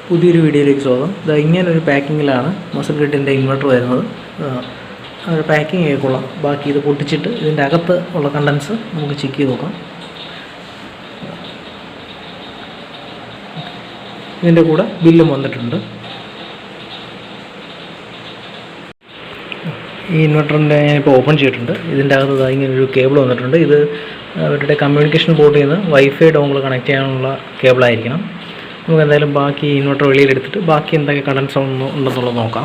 പുതിയൊരു വീഡിയോയിലേക്ക് സ്വാഗതം. ഇങ്ങനൊരു പാക്കിങ്ങിലാണ് മസിൽ ഗ്രിഡിൻ്റെ ഇൻവെർട്ടർ വരുന്നത്. ഒരു പാക്കിംഗ് ആയിക്കൊള്ളാം. ബാക്കി ഇത് പൊട്ടിച്ചിട്ട് ഇതിൻ്റെ അകത്ത് ഉള്ള കണ്ടൻസ് നമുക്ക് ചെക്ക് ചെയ്ത് നോക്കാം. ഇതിൻ്റെ കൂടെ ബില്ലും വന്നിട്ടുണ്ട്. ഈ ഇൻവെർട്ടറിൻ്റെ ഞാനിപ്പോൾ ഓപ്പൺ ചെയ്തിട്ടുണ്ട്. ഇതിൻ്റെ അകത്ത് ഇങ്ങനൊരു കേബിൾ വന്നിട്ടുണ്ട്. ഇത് അവരുടെ കമ്മ്യൂണിക്കേഷൻ പോർട്ടിൽ നിന്ന് വൈഫൈ ഡോങ്കിൾ കണക്ട് ചെയ്യാനുള്ള കേബിളായിരിക്കണം. നമുക്ക് എന്തായാലും ബാക്കി ഇൻവെർട്ടർ വെളിയിലെടുത്തിട്ട് ബാക്കി എന്തൊക്കെ കണ്ടൻസ് ഉണ്ടെന്നുള്ളത് നോക്കാം.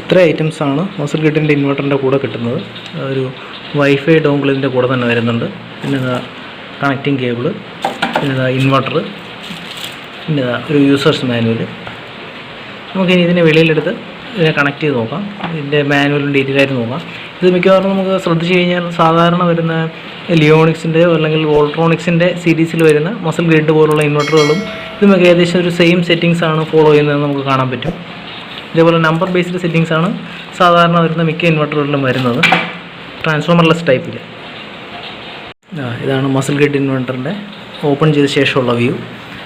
ഇത്ര ഐറ്റംസാണ് മസിൽ ഗ്രിഡിൻ്റെ ഇൻവെർട്ടറിൻ്റെ കൂടെ കിട്ടുന്നത്. ഒരു വൈഫൈ ഡോങ്കിൾ ഇതിൻ്റെ കൂടെ തന്നെ വരുന്നുണ്ട്. പിന്നെ കണക്റ്റിംഗ് കേബിള്, പിന്നെ ഇൻവെർട്ടർ, പിന്നെ ഒരു യൂസേഴ്സ് മാനുവൽ. നമുക്കിനി ഇതിനെ വെളിയിലെടുത്ത് ഇതിനെ കണക്ട് ചെയ്ത് നോക്കാം. ഇതിൻ്റെ മാനുവലും ഡീറ്റെയിലായിട്ട് നോക്കാം. ഇത് മിക്കവാറും നമുക്ക് ശ്രദ്ധിച്ച് കഴിഞ്ഞാൽ സാധാരണ വരുന്ന ലിയോണിക്സിൻ്റെ അല്ലെങ്കിൽ വോൾട്രോണിക്സിൻ്റെ സീരീസിൽ വരുന്ന മസിൽ ഗ്രിഡ് പോലുള്ള ഇൻവെർട്ടറുകളും ഇതുമൊക്കെ ഏകദേശം ഒരു സെയിം സെറ്റിങ്സ് ആണ് ഫോളോ ചെയ്യുന്നതെന്ന് നമുക്ക് കാണാൻ പറ്റും. ഇതേപോലെ നമ്പർ ബേസ്ഡ് സെറ്റിങ്സ് ആണ് സാധാരണ വരുന്ന മിക്ക ഇൻവെർട്ടറുകളിലും വരുന്നത്, ട്രാൻസ്ഫോമർലെസ് ടൈപ്പിൽ. ഇതാണ് മസിൽ ഗ്രിഡ് ഇൻവെർട്ടറിൻ്റെ ഓപ്പൺ ചെയ്ത ശേഷമുള്ള വ്യൂ.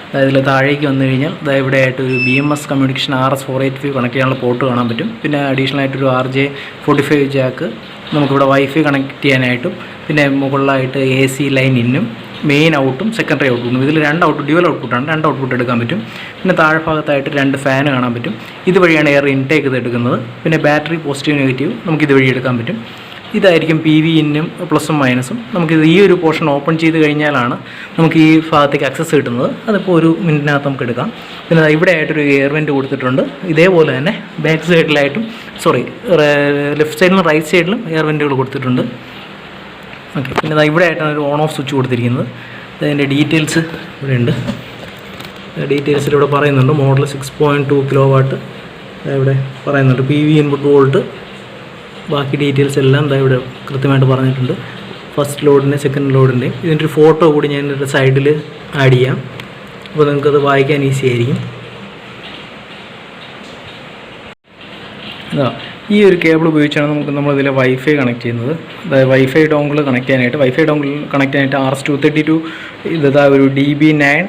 അതായത് താഴേക്ക് വന്നു കഴിഞ്ഞാൽ ഇവിടെ ആയിട്ട് ഒരു BMS കമ്മ്യൂണിക്കേഷൻ RS485 കണക്ട് ചെയ്യാനുള്ള പോർട്ട് കാണാൻ പറ്റും. പിന്നെ അഡീഷണൽ ആയിട്ടൊരു RJ45 ജാക്ക് നമുക്കിവിടെ വൈഫൈ കണക്ട് ചെയ്യാനായിട്ടും, പിന്നെ മുകളിലായിട്ട് AC ലൈൻ ഇന്നും മെയിൻ ഔട്ടും സെക്കൻഡറി ഔട്ട്പുട്ടും. ഇതിൽ 2 ഔട്ട്പുട്ട് ഡ്യുവൽ ഔട്ട്പുട്ടാണ്, 2 ഔട്ട്പുട്ട് എടുക്കാൻ പറ്റും. പിന്നെ താഴെ ഭാഗത്തായിട്ട് 2 ഫാൻ കാണാൻ പറ്റും. ഇതുവഴിയാണ് എയർ ഇൻടേക്ക് ഇത് എടുക്കുന്നത്. പിന്നെ ബാറ്ററി പോസിറ്റീവ് നെഗറ്റീവ് നമുക്കിതുവഴി എടുക്കാൻ പറ്റും. ഇതായിരിക്കും PV ഇന്നും പ്ലസും മൈനസും. നമുക്കിത് ഈ ഒരു പോർഷൻ ഓപ്പൺ ചെയ്ത് കഴിഞ്ഞാലാണ് നമുക്ക് ഈ ഭാഗത്തേക്ക് ആക്സസ് കിട്ടുന്നത്. അതിപ്പോൾ ഒരു മിനിറ്റിനകത്ത് നമുക്ക് എടുക്കാം. പിന്നെ ഇവിടെ ആയിട്ടൊരു എയർ വെൻറ്റ് കൊടുത്തിട്ടുണ്ട്. ഇതേപോലെ തന്നെ ബാക്ക് സൈഡിലായിട്ടും ലെഫ്റ്റ് സൈഡിലും റൈറ്റ് സൈഡിലും എയർ വെൻറ്റുകൾ കൊടുത്തിട്ടുണ്ട്. ഓക്കെ, പിന്നെ ഇവിടെ ആയിട്ടാണ് ഒരു ഓൺ ഓഫ് സ്വിച്ച് കൊടുത്തിരിക്കുന്നത്. അതിൻ്റെ ഡീറ്റെയിൽസ് ഇവിടെ ഉണ്ട്. ഡീറ്റെയിൽസിൽ ഇവിടെ പറയുന്നുണ്ട്. മോഡൽ 6.2 kW ഇവിടെ പറയുന്നുണ്ട്. PV ഇൻപുട്ട് വോൾട്ട്, ബാക്കി ഡീറ്റെയിൽസ് എല്ലാം ഇവിടെ കൃത്യമായിട്ട് പറഞ്ഞിട്ടുണ്ട്. ഫസ്റ്റ് ലോഡിൻ്റെ സെക്കൻഡ് ലോഡിൻ്റെ ഇതിൻ്റെ ഒരു ഫോട്ടോ കൂടി ഞാൻ ഇതിൻ്റെ സൈഡിൽ ആഡ് ചെയ്യാം. അപ്പോൾ നിങ്ങൾക്കത് വായിക്കാൻ ഈസി ആയിരിക്കും. ഈ ഒരു കേബിൾ ഉപയോഗിച്ചാണ് നമ്മളിതിലെ വൈഫൈ കണക്ട് ചെയ്യുന്നത്. അതായത് വൈഫൈ ഡോങ്കിൾ കണക്ട് ചെയ്യാനായിട്ട് RS232 ഒരു DB9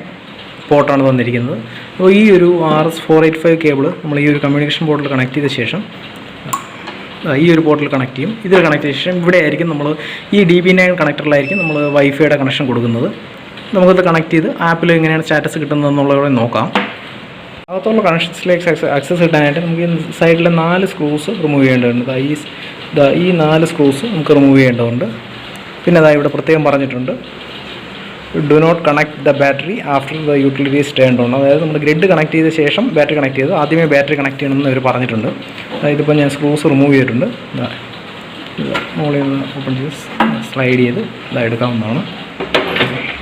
പോർട്ടാണ് തന്നിരിക്കുന്നത്. അപ്പോൾ ഈ ഒരു RS485 കേബിൾ നമ്മൾ ഈ ഒരു കമ്മ്യൂണിക്കേഷൻ പോർട്ടിൽ കണക്ട് ചെയ്ത ശേഷം ഈ ഒരു പോർട്ടിൽ കണക്ട് ചെയ്യും. ഇതിൽ കണക്ട് ചെയ്ത ശേഷം ഇവിടെ ആയിരിക്കും നമ്മൾ ഈ DB9 കണക്ടറിലായിരിക്കും നമ്മൾ വൈഫൈയുടെ കണക്ഷൻ കൊടുക്കുന്നത്. നമുക്കത് കണക്ട് ചെയ്ത് ആപ്പിൽ എങ്ങനെയാണ് സ്റ്റാറ്റസ് കിട്ടുന്നതെന്നുള്ളവരെ നോക്കാം. അകത്തുള്ള കണക്ഷൻസിലേക്ക് ആക്സസ് കിട്ടാനായിട്ട് നമുക്ക് ഈ സൈഡിലെ 4 സ്ക്രൂസ് റിമൂവ് ചെയ്യേണ്ടതുണ്ട്. ഈ 4 സ്ക്രൂസ് നമുക്ക് റിമൂവ് ചെയ്യേണ്ടതുണ്ട്. പിന്നെ ഇവിടെ പ്രത്യേകം പറഞ്ഞിട്ടുണ്ട്, do not connect the battery after the utility is turned on. അതായത് നമ്മൾ ഗ്രിഡ് കണക്ട് ചെയ്ത ശേഷം ബാറ്ററി കണക്ട് ചെയ്ത് ആദ്യമേ ബാറ്ററി കണക്ട് ചെയ്യണമെന്ന് അവർ പറഞ്ഞിട്ടുണ്ട്. ഇതിപ്പോൾ ഞാൻ സ്ക്രൂസ് റിമൂവ് ചെയ്തിട്ടുണ്ട്. മുകളിൽ നിന്ന് ഓപ്പൺ ചെയ്ത് സ്ലൈഡ് ചെയ്ത് എടുക്കാവുന്നതാണ്.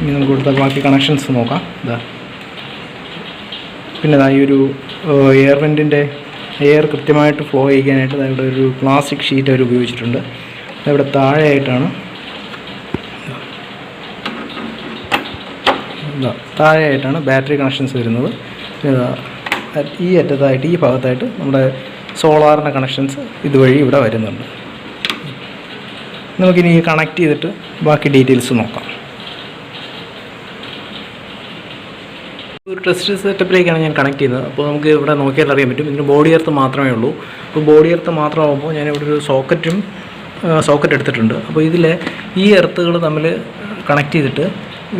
ഇനി നമുക്ക് കൊടുത്ത ബാക്കി കണക്ഷൻസ് നോക്കാം. പിന്നെ ഈ ഒരു എയർ വെൻറ്റിൻ്റെ എയർ കൃത്യമായിട്ട് ഫ്ലോ ചെയ്യാനായിട്ട് ഇവിടെ ഒരു പ്ലാസ്റ്റിക് ഷീറ്റ് അവർ ഉപയോഗിച്ചിട്ടുണ്ട്. ഇവിടെ താഴെയായിട്ടാണ് ബാറ്ററി കണക്ഷൻസ് വരുന്നത്. ഈ അറ്റത്തായിട്ട് ഈ ഭാഗത്തായിട്ട് നമ്മുടെ സോളാറിൻ്റെ കണക്ഷൻസ് ഇതുവഴി ഇവിടെ വരുന്നുണ്ട്. നമുക്കിനി കണക്ട് ചെയ്തിട്ട് ബാക്കി ഡീറ്റെയിൽസ് നോക്കാം. ഒരു ടെസ്റ്റ് സെറ്റപ്പിലേക്കാണ് ഞാൻ കണക്ട് ചെയ്യുന്നത്. അപ്പോൾ നമുക്ക് ഇവിടെ നോക്കിയാൽ അറിയാൻ പറ്റും. ഇതിന് ബോഡി എർത്ത് മാത്രമേ ഉള്ളൂ. അപ്പോൾ ബോഡി എർത്ത് മാത്രമാകുമ്പോൾ ഞാനിവിടെ ഒരു സോക്കറ്റ് എടുത്തിട്ടുണ്ട്. അപ്പോൾ ഇതിലെ ഈ എർത്തുകൾ തമ്മിൽ കണക്ട് ചെയ്തിട്ട്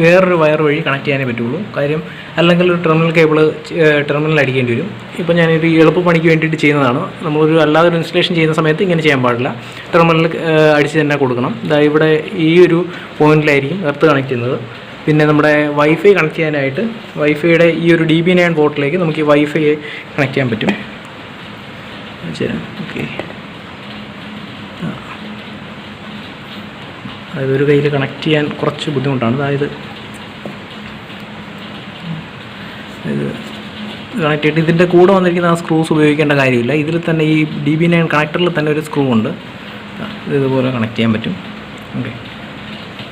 വേറൊരു വയർ വഴി കണക്ട് ചെയ്യാനേ പറ്റുള്ളൂ. കാര്യം അല്ലെങ്കിൽ ഒരു ടെർമിനൽ അടിക്കേണ്ടി വരും. ഇപ്പോൾ ഞാനൊരു എളുപ്പ പണിക്ക് വേണ്ടിയിട്ട് ചെയ്യുന്നതാണ്. നമ്മളൊരു അല്ലാതെ ഒരു ഇൻസ്റ്റലേഷൻ ചെയ്യുന്ന സമയത്ത് ഇങ്ങനെ ചെയ്യാൻ പാടില്ല. ടെർമിനൽ അടിച്ച് തന്നെ കൊടുക്കണം. ഇവിടെ ഈ ഒരു പോയിന്റിലായിരിക്കും എർത്ത് കണക്ട് ചെയ്യുന്നത്. പിന്നെ നമ്മുടെ വൈഫൈ കണക്ട് ചെയ്യാനായിട്ട് വൈഫൈയുടെ ഈ ഒരു DB9 പോർട്ടിലേക്ക് നമുക്ക് ഈ വൈഫൈ കണക്ട് ചെയ്യാൻ പറ്റും. ശരി, ഓക്കെ. അതായത് ഒരു കയ്യിൽ കണക്ട് ചെയ്യാൻ കുറച്ച് ബുദ്ധിമുട്ടാണ്. അതായത് കണക്ട് ചെയ്തിട്ട് ഇതിൻ്റെ കൂടെ വന്നിരിക്കുന്ന ആ സ്ക്രൂസ് ഉപയോഗിക്കേണ്ട കാര്യമില്ല. ഇതിൽ തന്നെ ഈ DB9 കണക്ടറിൽ തന്നെ ഒരു സ്ക്രൂ ഉണ്ട്. ഇതുപോലെ കണക്ട് ചെയ്യാൻ പറ്റും. ഓക്കെ,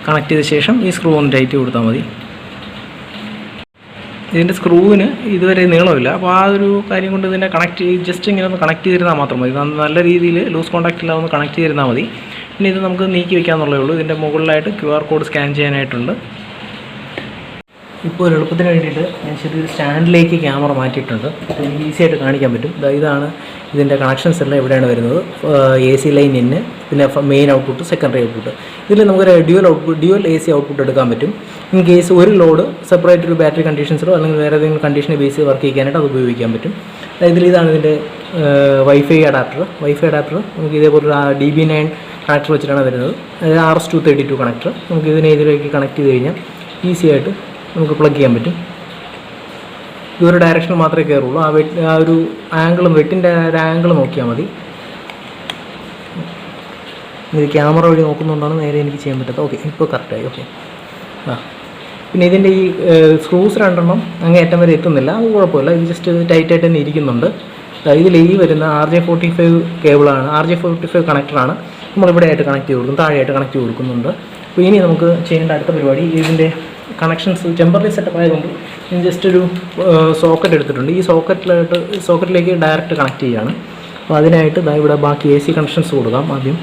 കണക്ട് ചെയ്ത ശേഷം ഈ സ്ക്രൂ ഒന്ന് ടൈറ്റ് കൊടുത്താൽ മതി. ഇതിൻ്റെ സ്ക്രൂവിന് ഇതുവരെ നീളമില്ല. അപ്പോൾ ആ ഒരു കാര്യം കൊണ്ട് ഇതിനെ ജസ്റ്റ് ഇങ്ങനെ ഒന്ന് കണക്ട് ചെയ്തിരുന്നാൽ മാത്രം മതി. നല്ല രീതിയിൽ ലൂസ് കോൺടാക്റ്റ് ഇല്ലാതെ ഒന്ന് കണക്ട് ചെയ്തിരുന്നാൽ മതി. ഇനി ഇത് നമുക്ക് നീക്കി വയ്ക്കാമെന്നുള്ളതേ ഉള്ളൂ. ഇതിൻ്റെ മുകളിലായിട്ട് QR കോഡ് സ്കാൻ ചെയ്യാനായിട്ടുണ്ട്. ഇപ്പോൾ ഒരു എളുപ്പത്തിന് വേണ്ടിയിട്ട് ഞാൻ ചെറിയൊരു സ്റ്റാൻഡിലേക്ക് ക്യാമറ മാറ്റിയിട്ടുണ്ട്. അപ്പോൾ എനിക്ക് ഈസി ആയിട്ട് കാണിക്കാൻ പറ്റും. ഇതാണ് ഇതിൻ്റെ കണക്ഷൻസ് എല്ലാം എവിടെയാണ് വരുന്നത്. AC ലൈൻ ഇന്ന്, പിന്നെ മെയിൻ ഔട്ട്പുട്ട്, സെക്കൻഡറി ഔട്ട്പുട്ട്. ഇതിൽ നമുക്കൊരു ഡ്യുവൽ AC ഔട്ട്പുട്ട് എടുക്കാൻ പറ്റും. ഇൻ കേസ് ഒരു ലോഡ് സെപ്പറേറ്റ് ഒരു ബാറ്ററി കണ്ടീഷൻസിലോ അല്ലെങ്കിൽ വേറെ ഏതെങ്കിലും കണ്ടീഷനെ ബേസ് ചെയ്ത് വർക്ക് ചെയ്യാനായിട്ട് അത് ഉപയോഗിക്കാൻ പറ്റും. ഇതാണ് ഇതിൻ്റെ വൈഫൈ അഡാപ്റ്റർ. നമുക്ക് ഇതേപോലെ ഒരു DB9 കണക്ടർ വെച്ചിട്ടാണ് വരുന്നത്. അതായത് RS-232 കണക്ടർ. നമുക്ക് ഇതിലേക്ക് കണക്ട് ചെയ്ത് കഴിഞ്ഞാൽ ഈസി ആയിട്ട് നമുക്ക് പ്ലഗ് ചെയ്യാൻ പറ്റും. ഈ ഒരു ഡയറക്ഷനിൽ മാത്രമേ കയറുള്ളൂ. ആ ഒരു ആംഗിളും വെട്ടിൻ്റെ ഒരു ആംഗിൾ നോക്കിയാൽ മതി. ഇത് ക്യാമറ വഴി നോക്കുന്നതുകൊണ്ടാണ് നേരെ എനിക്ക് ചെയ്യാൻ പറ്റാത്തത്. ഓക്കെ, ഇപ്പോൾ കറക്റ്റായി. ഓക്കെ. പിന്നെ ഇതിൻ്റെ ഈ സ്ക്രൂസ് 2 അങ്ങേയറ്റം വരെ എത്തുന്നില്ല. അത് കുഴപ്പമില്ല. ഇത് ജസ്റ്റ് ടൈറ്റായിട്ട് തന്നെ ഇരിക്കുന്നുണ്ട്. ഇതിൽ ഈ വരുന്ന RJ45 കേബിളാണ്, RJ45 കണക്ടറാണ് നമ്മളിവിടെ ആയിട്ട് കണക്ട് ചെയ്ത് കൊടുക്കും, താഴെയായിട്ട് കണക്ട് ചെയ്ത് കൊടുക്കുന്നുണ്ട്. അപ്പോൾ ഇനി നമുക്ക് ചെയ്യേണ്ട അടുത്ത പരിപാടി, ഇതിൻ്റെ കണക്ഷൻസ് ടെമ്പററി സെറ്റപ്പ് ആയതുകൊണ്ട് ഞാൻ ജസ്റ്റ് ഒരു സോക്കറ്റ് എടുത്തിട്ടുണ്ട്. ഈ സോക്കറ്റിലേക്ക് ഡയറക്റ്റ് കണക്ട് ചെയ്യുകയാണ്. അപ്പോൾ അതിനായിട്ട് ഇവിടെ ബാക്കി AC കണക്ഷൻസ് കൊടുക്കാം. ആദ്യം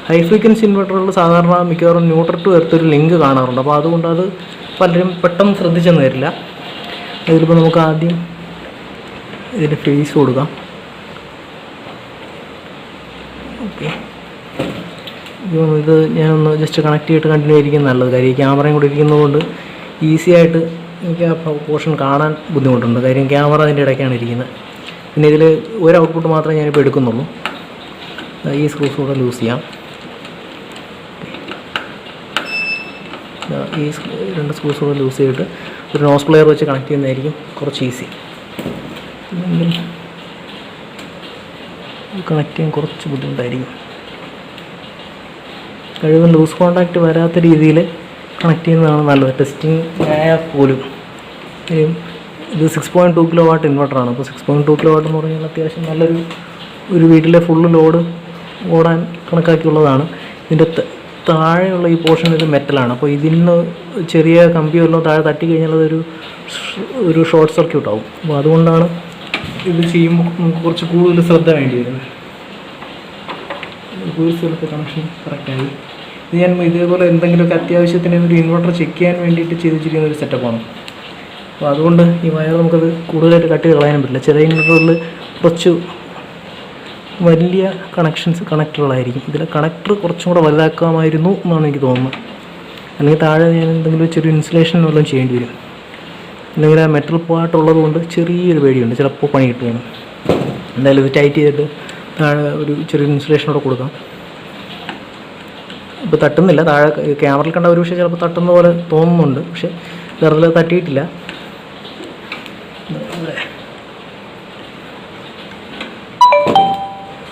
ഹൈ ഫ്രീക്വൻസി ഇൻവെർട്ടറുകൾ സാധാരണ മിക്കവാറും ന്യൂട്രൽ ടു എർത്ത് ഒരു ലിങ്ക് കാണാറുണ്ട്. അപ്പോൾ അതുകൊണ്ട് അത് പലരും പെട്ടെന്ന് ശ്രദ്ധിച്ചെന്ന് വരില്ല. ഇതിലിപ്പോൾ നമുക്ക് ആദ്യം ഇതിൻ്റെ ഫേസ് കൊടുക്കാം. ഓക്കെ, ഇത് ഞാനൊന്ന് ജസ്റ്റ് കണക്ട് ചെയ്തിട്ട് കണ്ടിന്യൂ ആയിരിക്കും നല്ലത്. കാര്യം ഈ ക്യാമറയും കൂടി ഇരിക്കുന്നതുകൊണ്ട് ഈസി ആയിട്ട് എനിക്ക് ആ പോർഷൻ കാണാൻ ബുദ്ധിമുട്ടുണ്ട്. കാര്യം ക്യാമറ അതിൻ്റെ ഇടയ്ക്കാണ് ഇരിക്കുന്നത്. പിന്നെ ഇതിൽ ഒരു ഔട്ട്പുട്ട് മാത്രമേ ഞാനിപ്പോൾ എടുക്കുന്നുള്ളൂ. ഈ സ്ക്രൂസ് കൂടെ ലൂസ് ചെയ്യാം. ഈ 2 സ്ക്രൂസ് കൂടെ ലൂസ് ചെയ്തിട്ട് ഒരു നോസ് പ്ലെയർ വെച്ച് കണക്ട് ചെയ്യുന്നതായിരിക്കും കുറച്ച് ഈസി. കണക്ട് ചെയ്യാൻ കുറച്ച് ബുദ്ധിമുട്ടായിരിക്കും. കഴിവതും ലൂസ് കോൺടാക്റ്റ് വരാത്ത രീതിയിൽ കണക്ട് ചെയ്യുന്നതാണ് നല്ലത്. ടെസ്റ്റിംഗ് ആയാൽ പോലും. ഇത് 6.2 kW ഇൻവെർട്ടറാണ്. അപ്പോൾ 6.2 kW എന്ന് പറഞ്ഞാൽ അത്യാവശ്യം നല്ലൊരു വീട്ടിലെ ഫുള്ള് ലോഡ് ഓടാൻ കണക്കാക്കിയുള്ളതാണ്. ഇതിൻ്റെ താഴെയുള്ള ഈ പോർഷൻ ഇത് മെറ്റലാണ്. അപ്പോൾ ഇതിന് ചെറിയ കമ്പിയോ എല്ലാം താഴെ തട്ടി കഴിഞ്ഞാൽ ഒരു ഷോർട്ട് സർക്യൂട്ട് ആവും. അപ്പോൾ അതുകൊണ്ടാണ് ഇത് ചെയ്യുമ്പോൾ നമുക്ക് കുറച്ച് കൂടുതൽ ശ്രദ്ധ വേണ്ടി വരുന്നത്. ഒരു സ്ഥലത്ത് കണക്ഷൻ കറക്റ്റായി. ഇത് ഞാൻ ഇതേപോലെ എന്തെങ്കിലുമൊക്കെ അത്യാവശ്യത്തിന് ഒരു ഇൻവെർട്ടർ ചെക്ക് ചെയ്യാൻ വേണ്ടിയിട്ട് ചെയ്ത് വെച്ചിരിക്കുന്ന ഒരു സെറ്റപ്പാണ്. അപ്പോൾ അതുകൊണ്ട് ഈ വയർ നമുക്കത് കൂടുതലായിട്ട് കട്ട് കളയാനും പറ്റില്ല. ചെറിയ ഇൻവെർട്ടറിൽ കുറച്ച് വലിയ കണക്ടറുകളായിരിക്കും. ഇതിലെ കണക്ടർ കുറച്ചും കൂടെ വലുതാക്കാമായിരുന്നു എന്നാണ് എനിക്ക് തോന്നുന്നത്. അല്ലെങ്കിൽ താഴെ ഞാൻ എന്തെങ്കിലും ചെറിയ ഇൻസുലേഷൻ വല്ലതും ചെയ്യേണ്ടി വരും. അല്ലെങ്കിൽ ആ മെറ്റൽ പാർട്ടുള്ളത് കൊണ്ട് ചെറിയൊരു പേടിയുണ്ട്, ചിലപ്പോൾ പണി കിട്ടുകയാണ്. എന്തായാലും ഇത് ടൈറ്റ് ചെയ്തിട്ട് താഴെ ഒരു ചെറിയ ഇൻസുലേഷനോടെ കൊടുക്കാം. ഇപ്പോൾ തട്ടുന്നില്ല. താഴെ ക്യാമറയിൽ കണ്ട ഒരു പക്ഷേ ചിലപ്പോൾ തട്ടുന്ന പോലെ തോന്നുന്നുണ്ട്, പക്ഷേ വേറെ തട്ടിയിട്ടില്ല.